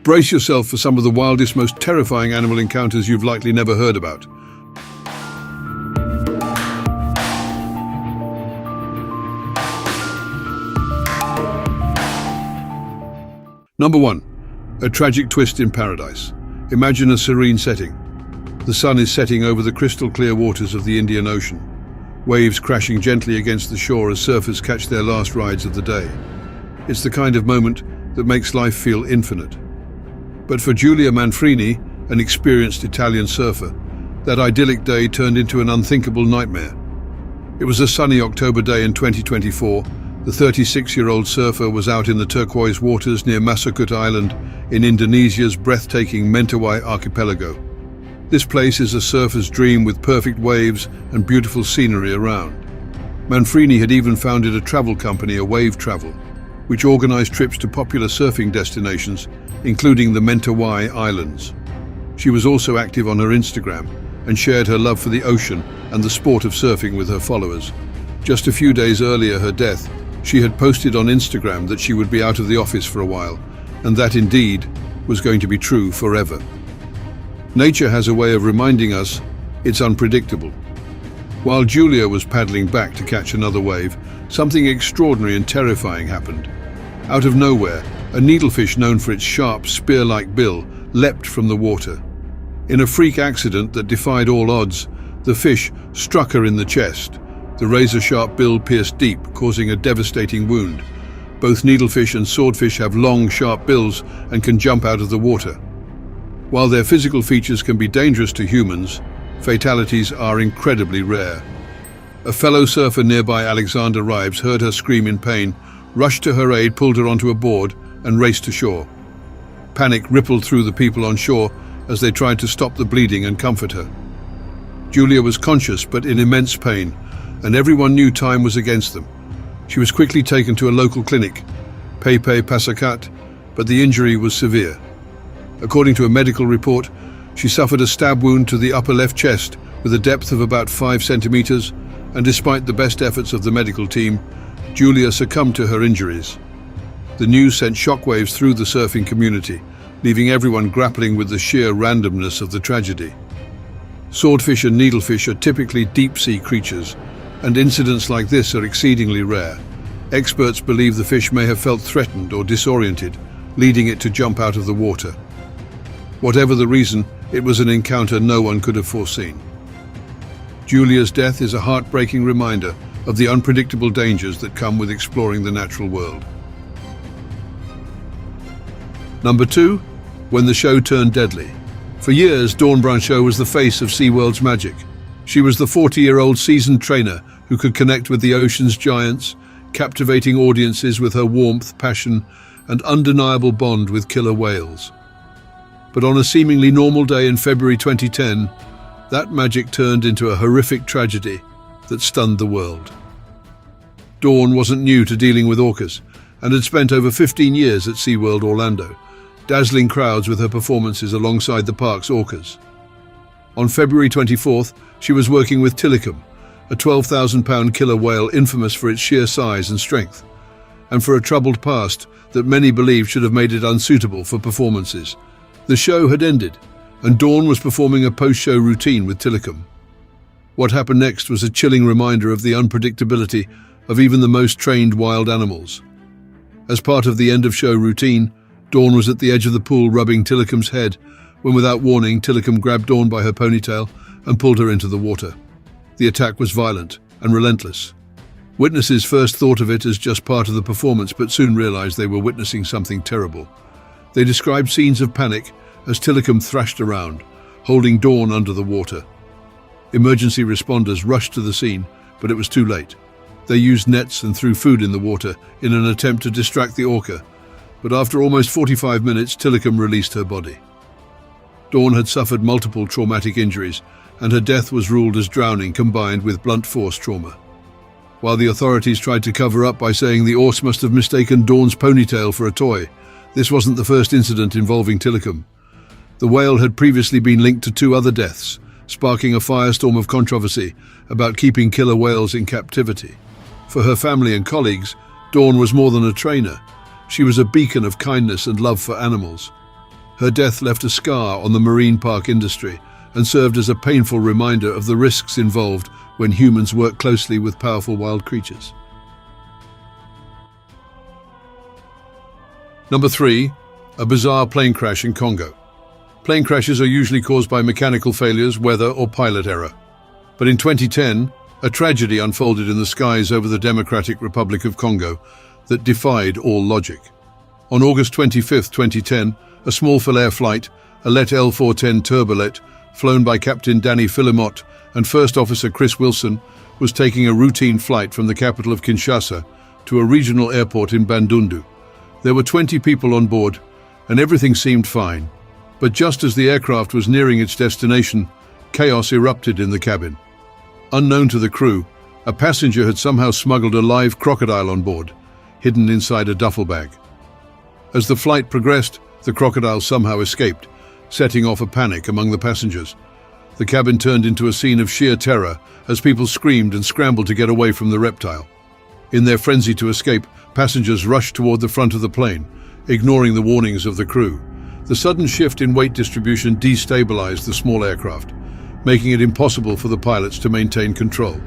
Brace yourself for some of the wildest, most terrifying animal encounters you've likely never heard about. Number 1. A tragic twist in paradise. Imagine a serene setting. The sun is setting over the crystal-clear waters of the Indian Ocean, waves crashing gently against the shore as surfers catch their last rides of the day. It's the kind of moment that makes life feel infinite. But for Giulia Manfrini, an experienced Italian surfer, that idyllic day turned into an unthinkable nightmare. It was a sunny October day in 2024. The 36-year-old surfer was out in the turquoise waters near Masukut Island in Indonesia's breathtaking Mentawai archipelago. This place is a surfer's dream with perfect waves and beautiful scenery around. Manfrini had even founded a travel company, A Wave Travel, which organized trips to popular surfing destinations, including the Mentawai Islands. She was also active on her Instagram and shared her love for the ocean and the sport of surfing with her followers. Just a few days earlier her death, she had posted on Instagram that she would be out of the office for a while, and that indeed was going to be true forever. Nature has a way of reminding us it's unpredictable. While Giulia was paddling back to catch another wave, something extraordinary and terrifying happened. Out of nowhere, a needlefish known for its sharp, spear-like bill leapt from the water. In a freak accident that defied all odds, the fish struck her in the chest. The razor-sharp bill pierced deep, causing a devastating wound. Both needlefish and swordfish have long, sharp bills and can jump out of the water. While their physical features can be dangerous to humans, fatalities are incredibly rare. A fellow surfer nearby, Alexander Rives, heard her scream in pain, rushed to her aid, pulled her onto a board, and raced to shore. Panic rippled through the people on shore as they tried to stop the bleeding and comfort her. Giulia was conscious but in immense pain, and everyone knew time was against them. She was quickly taken to a local clinic, Pepe Pasakat, but the injury was severe. According to a medical report, she suffered a stab wound to the upper left chest with a depth of about 5 centimeters, and despite the best efforts of the medical team, Giulia succumbed to her injuries. The news sent shockwaves through the surfing community, leaving everyone grappling with the sheer randomness of the tragedy. Swordfish and needlefish are typically deep-sea creatures, and incidents like this are exceedingly rare. Experts believe the fish may have felt threatened or disoriented, leading it to jump out of the water. Whatever the reason, it was an encounter no one could have foreseen. Giulia's death is a heartbreaking reminder of the unpredictable dangers that come with exploring the natural world. Number 2, when the show turned deadly. For years, Dawn Brancheau was the face of SeaWorld's magic. She was the 40-year-old seasoned trainer who could connect with the ocean's giants, captivating audiences with her warmth, passion, and undeniable bond with killer whales. But on a seemingly normal day in February 2010, that magic turned into a horrific tragedy that stunned the world. Dawn wasn't new to dealing with orcas and had spent over 15 years at SeaWorld Orlando, dazzling crowds with her performances alongside the park's orcas. On February 24th, she was working with Tilikum, a 12,000-pound killer whale infamous for its sheer size and strength, and for a troubled past that many believed should have made it unsuitable for performances. The show had ended, and Dawn was performing a post-show routine with Tilikum. What happened next was a chilling reminder of the unpredictability of even the most trained wild animals. As part of the end-of-show routine, Dawn was at the edge of the pool rubbing Tilikum's head when, without warning, Tilikum grabbed Dawn by her ponytail and pulled her into the water. The attack was violent and relentless. Witnesses first thought of it as just part of the performance, but soon realized they were witnessing something terrible. They described scenes of panic as Tilikum thrashed around, holding Dawn under the water. Emergency responders rushed to the scene, but it was too late. They used nets and threw food in the water in an attempt to distract the orca, but after almost 45 minutes, Tilikum released her body. Dawn had suffered multiple traumatic injuries, and her death was ruled as drowning combined with blunt force trauma. While the authorities tried to cover up by saying the Orcs must have mistaken Dawn's ponytail for a toy, this wasn't the first incident involving Tilikum. The whale had previously been linked to 2 other deaths, sparking a firestorm of controversy about keeping killer whales in captivity. For her family and colleagues, Dawn was more than a trainer. She was a beacon of kindness and love for animals. Her death left a scar on the marine park industry and served as a painful reminder of the risks involved when humans work closely with powerful wild creatures. Number 3. A bizarre plane crash in Congo. Plane crashes are usually caused by mechanical failures, weather, or pilot error. But in 2010, a tragedy unfolded in the skies over the Democratic Republic of Congo that defied all logic. On August 25, 2010, a small Filair flight, a Let L410 turbolet, flown by Captain Danny Philemot and First Officer Chris Wilson, was taking a routine flight from the capital of Kinshasa to a regional airport in Bandundu. There were 20 people on board, and everything seemed fine. But just as the aircraft was nearing its destination, chaos erupted in the cabin. Unknown to the crew, a passenger had somehow smuggled a live crocodile on board, hidden inside a duffel bag. As the flight progressed, the crocodile somehow escaped, setting off a panic among the passengers. The cabin turned into a scene of sheer terror as people screamed and scrambled to get away from the reptile. In their frenzy to escape, passengers rushed toward the front of the plane, ignoring the warnings of the crew. The sudden shift in weight distribution destabilized the small aircraft, making it impossible for the pilots to maintain control.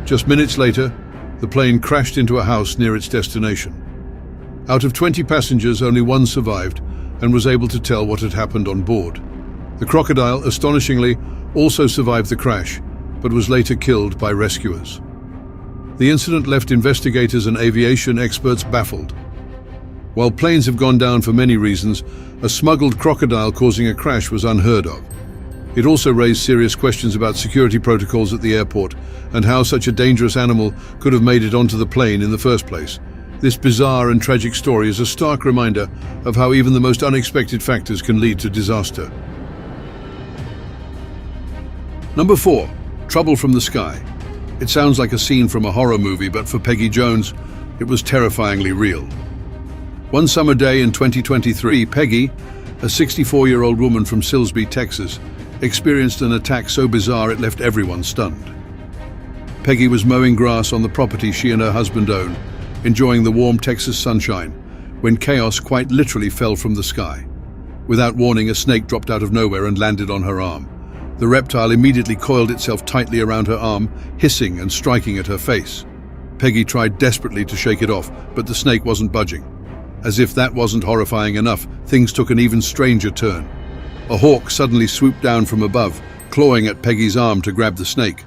Just minutes later, the plane crashed into a house near its destination. Out of 20 passengers, only one survived and was able to tell what had happened on board. The crocodile, astonishingly, also survived the crash, but was later killed by rescuers. The incident left investigators and aviation experts baffled. While planes have gone down for many reasons, a smuggled crocodile causing a crash was unheard of. It also raised serious questions about security protocols at the airport and how such a dangerous animal could have made it onto the plane in the first place. This bizarre and tragic story is a stark reminder of how even the most unexpected factors can lead to disaster. Number 4. Trouble from the sky. It sounds like a scene from a horror movie, but for Peggy Jones, it was terrifyingly real. One summer day in 2023, Peggy, a 64-year-old woman from Silsbee, Texas, experienced an attack so bizarre it left everyone stunned. Peggy was mowing grass on the property she and her husband own, enjoying the warm Texas sunshine, when chaos quite literally fell from the sky. Without warning, a snake dropped out of nowhere and landed on her arm. The reptile immediately coiled itself tightly around her arm, hissing and striking at her face. Peggy tried desperately to shake it off, but the snake wasn't budging. As if that wasn't horrifying enough, things took an even stranger turn. A hawk suddenly swooped down from above, clawing at Peggy's arm to grab the snake.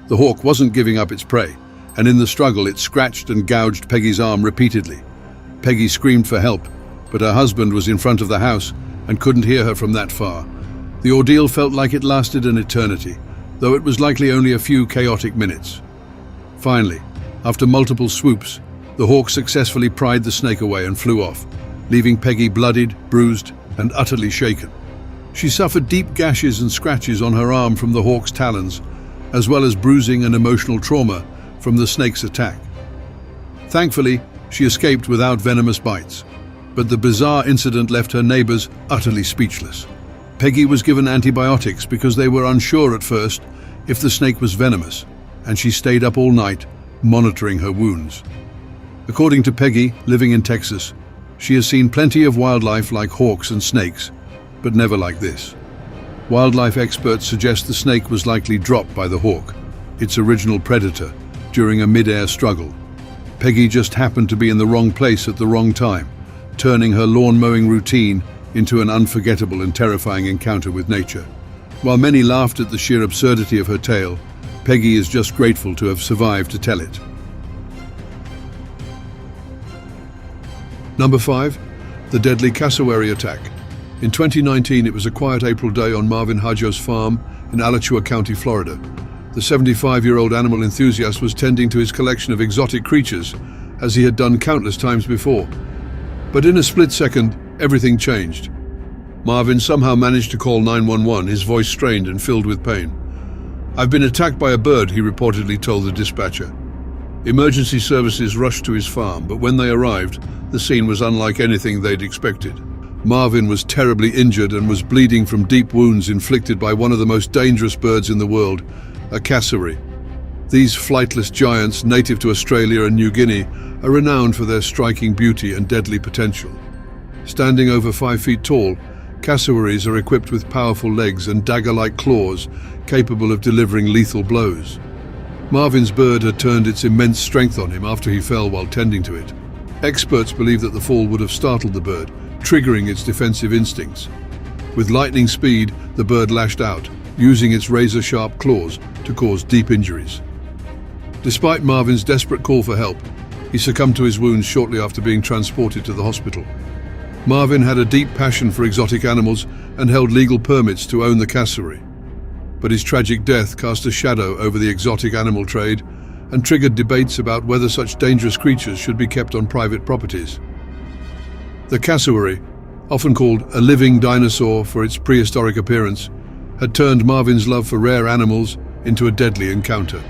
The hawk wasn't giving up its prey, and in the struggle it scratched and gouged Peggy's arm repeatedly. Peggy screamed for help, but her husband was in front of the house and couldn't hear her from that far. The ordeal felt like it lasted an eternity, though it was likely only a few chaotic minutes. Finally, after multiple swoops, the hawk successfully pried the snake away and flew off, leaving Peggy bloodied, bruised, and utterly shaken. She suffered deep gashes and scratches on her arm from the hawk's talons, as well as bruising and emotional trauma from the snake's attack. Thankfully, she escaped without venomous bites, but the bizarre incident left her neighbors utterly speechless. Peggy was given antibiotics because they were unsure at first if the snake was venomous, and she stayed up all night monitoring her wounds. According to Peggy, living in Texas, she has seen plenty of wildlife like hawks and snakes, but never like this. Wildlife experts suggest the snake was likely dropped by the hawk, its original predator, during a mid-air struggle. Peggy just happened to be in the wrong place at the wrong time, turning her lawn mowing routine into an unforgettable and terrifying encounter with nature. While many laughed at the sheer absurdity of her tale, Peggy is just grateful to have survived to tell it. Number 5. The deadly cassowary attack. In 2019, it was a quiet April day on Marvin Hadjo's farm in Alachua County, Florida. The 75-year-old animal enthusiast was tending to his collection of exotic creatures, as he had done countless times before. But in a split second, everything changed. Marvin somehow managed to call 911, his voice strained and filled with pain. "I've been attacked by a bird," he reportedly told the dispatcher. Emergency services rushed to his farm, but when they arrived, the scene was unlike anything they'd expected. Marvin was terribly injured and was bleeding from deep wounds inflicted by one of the most dangerous birds in the world, a cassowary. These flightless giants, native to Australia and New Guinea, are renowned for their striking beauty and deadly potential. Standing over 5 feet tall, Cassowaries are equipped with powerful legs and dagger-like claws capable of delivering lethal blows. Marvin's bird had turned its immense strength on him after he fell while tending to it. Experts believe that the fall would have startled the bird, triggering its defensive instincts. With lightning speed, the bird lashed out, using its razor-sharp claws to cause deep injuries. Despite Marvin's desperate call for help, he succumbed to his wounds shortly after being transported to the hospital. Marvin had a deep passion for exotic animals and held legal permits to own the cassowary. But his tragic death cast a shadow over the exotic animal trade and triggered debates about whether such dangerous creatures should be kept on private properties. The cassowary, often called a living dinosaur for its prehistoric appearance, had turned Marvin's love for rare animals into a deadly encounter.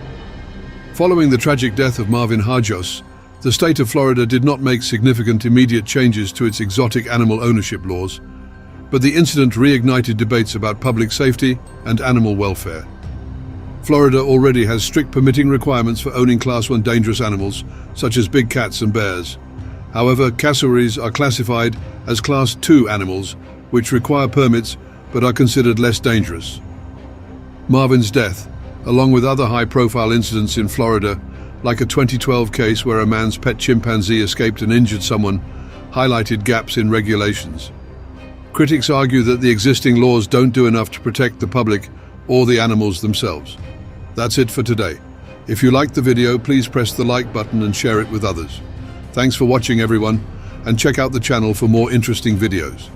Following the tragic death of Marvin Hajos, the state of Florida did not make significant immediate changes to its exotic animal ownership laws, but the incident reignited debates about public safety and animal welfare. Florida already has strict permitting requirements for owning Class 1 dangerous animals, such as big cats and bears. However, cassowaries are classified as Class 2 animals, which require permits but are considered less dangerous. Marvin's death, along with other high-profile incidents in Florida, like a 2012 case where a man's pet chimpanzee escaped and injured someone, highlighted gaps in regulations. Critics argue that the existing laws don't do enough to protect the public or the animals themselves. That's it for today. If you liked the video, please press the like button and share it with others. Thanks for watching, everyone, and check out the channel for more interesting videos.